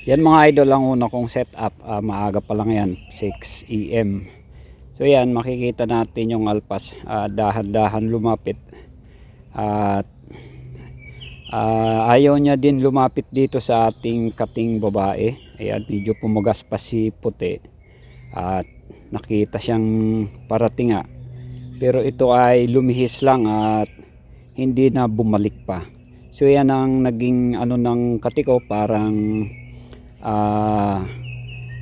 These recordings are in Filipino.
Yan mga idol ang una kong setup. Maaga pa lang yan, 6 AM. So yan, makikita natin yung alpas. Dahan-dahan lumapit. At ayaw niya din lumapit dito sa ating kating babae. Ayan, medyo pumugas pa si puti. At nakita siyang parating nga. Pero ito ay lumihis lang at hindi na bumalik pa. So yan ang naging ano ng katiko, parang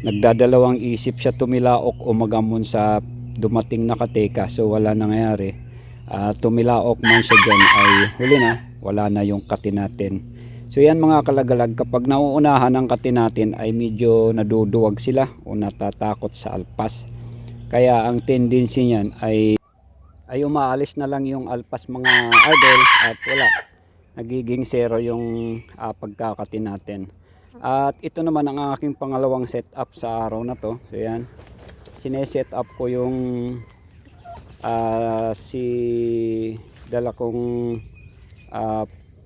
nagdadalawang isip siya tumilaok o magamon sa dumating na kateka. So wala nangyayari. Tumilaok man siya dyan ay huli na, wala na yung kati natin. So yan mga kalagalag, kapag nauunahan ang kati natin ay medyo naduduwag sila o natatakot sa alpas. Kaya ang tendency niyan ay umaalis na lang yung alpas mga idol at wala, nagiging zero yung pagkakati natin. At ito naman ang aking pangalawang setup sa araw na to. So yan, sineset up ko yung si dala kong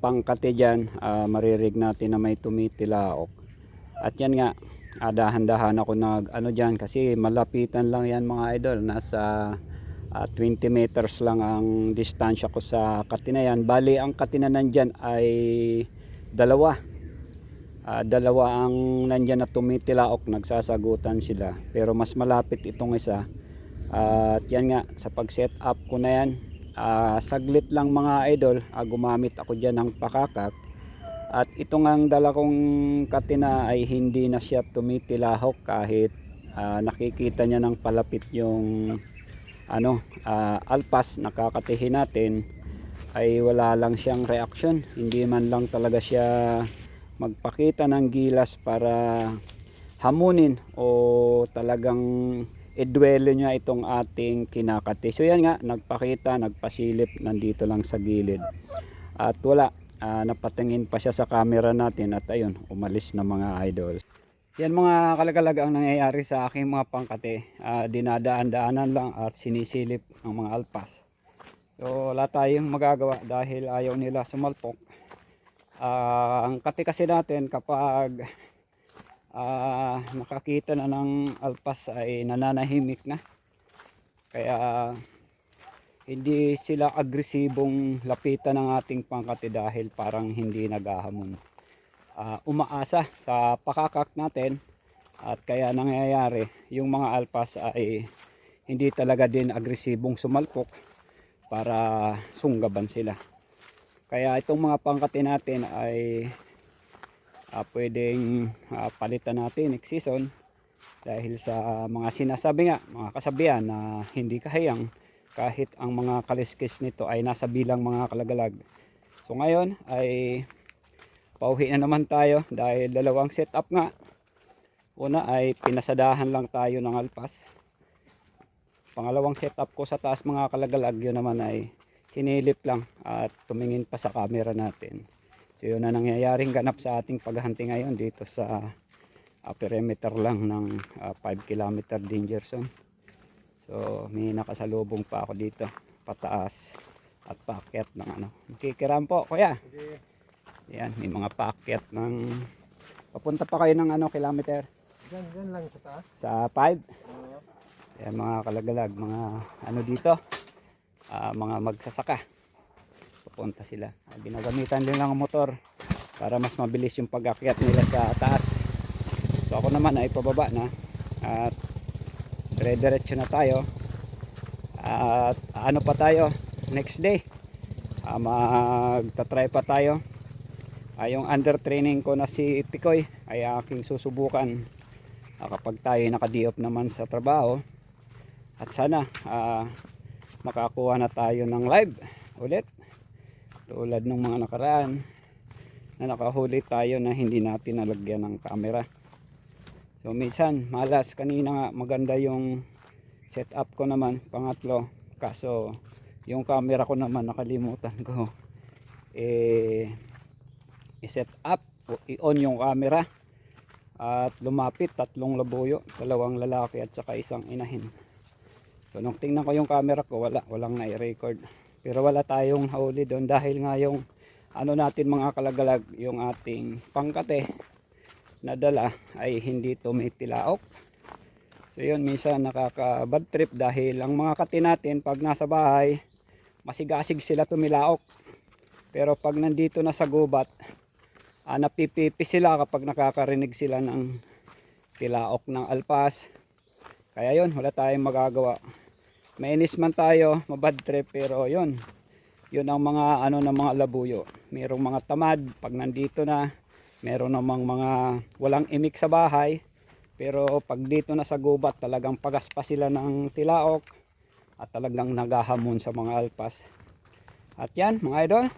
pangkate dyan. Maririg natin na may tumitilaok. At yan nga, dahan-dahan ako nag ano dyan kasi malapitan lang yan mga idol. Nasa 20 meters lang ang distansya ko sa katina yan. Bali ang katina nandyan ay dalawa ang nandyan na tumitilaok, nagsasagutan sila, pero mas malapit itong isa. At yan nga, sa pag set up ko na yan, saglit lang mga idol, gumamit ako dyan ng pakakak. At itong ang dala kong katina ay hindi na siya tumitilahok kahit nakikita niya ng palapit yung alpas nakakatihin natin, ay wala lang siyang reaksyon. Hindi man lang talaga siya magpakita ng gilas para hamunin o talagang idwelo niya itong ating kinakati. So yan nga, nagpakita, nagpasilip, nandito lang sa gilid. At wala, napatingin pa siya sa camera natin at ayun, umalis na mga idol. Yan mga kalagalag ang nangyayari sa aking mga pangkate. Dinadaan-daanan lang at sinisilip ang mga alpas. So wala tayong magagawa dahil ayaw nila sumalpok. Ang kati kasi natin kapag nakakita na ng alpas ay nananahimik na. Kaya hindi sila agresibong lapitan ng ating pangkati dahil parang hindi naghahamon. Umaasa sa pakakak natin at kaya nangyayari yung mga alpas ay hindi talaga din agresibong sumalpok para sunggaban sila. Kaya itong mga pangkati natin ay pwedeng palitan natin next season dahil sa mga sinasabi nga, mga kasabihan na hindi kahiyang kahit ang mga kaliskis nito ay nasa bilang mga kalagalag. So ngayon ay pauwi na naman tayo dahil dalawang setup nga. Una ay pinasadahan lang tayo ng alpas. Pangalawang setup ko sa taas mga kalagalag, yun naman ay sinilip lang at tumingin pa sa camera natin. So yun na nangyayaring ganap sa ating paghahunting ngayon dito sa perimeter lang ng 5 km danger zone. So may nakasalubong pa ako dito pataas at paakyat ng ano. Kikiram po kuya. Yan, may mga paakyat ng papunta pa kayo ng ano kilometer? Diyan lang sa taas. Sa 5. Yan mga kalagalag, mga ano dito, mga magsasaka. Pupunta sila. Ginagamitan din lang ang motor para mas mabilis yung pag-akyat nila sa taas. So ako naman ay pababa na at dire-diretso na tayo. At ano pa tayo next day, magta-try pa tayo. Yung under training ko na si Tikoy ay aking susubukan kapag tayo naka-D-off naman sa trabaho. At sana makakuha na tayo ng live ulit tulad ng mga nakaraan na nakahuli tayo na hindi natin nalagyan ng camera. So minsan malas, kanina nga maganda yung setup ko naman, pangatlo, kaso yung camera ko naman nakalimutan ko i-set up o i-on yung camera at lumapit 3 labuyo, 2 lalaki at saka 1 inahin. So nung tingnan ko yung camera ko, walang na-record. Pero wala tayong huli doon dahil nga yung ano natin mga kalagalag, yung ating pangkate nadala ay hindi tumitilaok. So yun, minsan nakaka-bad trip dahil ang mga kati natin pag nasa bahay, masigasig sila tumilaok. Pero pag nandito na sa gubat, napipipi sila kapag nakakarinig sila ng tilaok ng alpas. Kaya yun, wala tayong magagawa. Mainis man tayo, mabad trip, pero yun ang mga ano ng mga labuyo. Merong mga tamad pag nandito na, meron namang mga walang imik sa bahay, pero pag dito na sa gubat talagang pagaspa sila ng tilaok at talagang naghahamon sa mga alpas. At yan mga idol,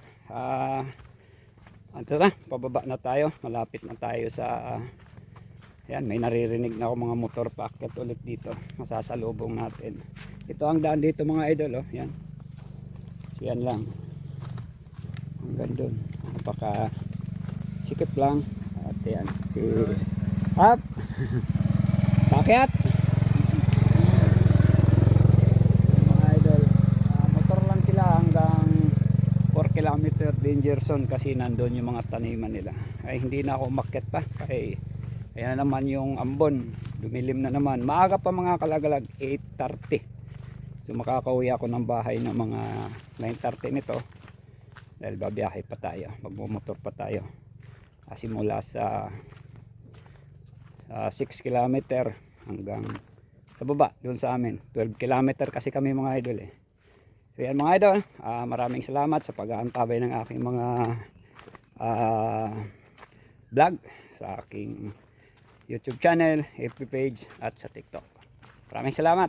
ito na, pababa na tayo, malapit na tayo sa yan, may naririnig na ako mga motor paakyat ulit dito, masasalubong natin. Ito ang daan dito mga idol, oh. Yan. Yan lang. Hanggang doon. Napaka sikip lang. At yan. Si up. Paakyat. Mga idol. Motor lang sila hanggang 4 kilometer danger zone kasi nandun yung mga taniman nila. Ay hindi na ako umakyat pa. Kaya ayan na naman yung ambon. Dumilim na naman. Maaga pa mga kalagalag. 8:30. So makakauwi ako ng bahay ng mga 9:30 nito dahil babiyahe pa tayo, magmumotor pa tayo simula sa 6 kilometer hanggang sa baba doon sa amin. 12 kilometer kasi kami mga idol eh. So yan mga idol, maraming salamat sa pag-aantabay ng aking mga vlog sa aking YouTube channel, FB page at sa TikTok. Maraming salamat.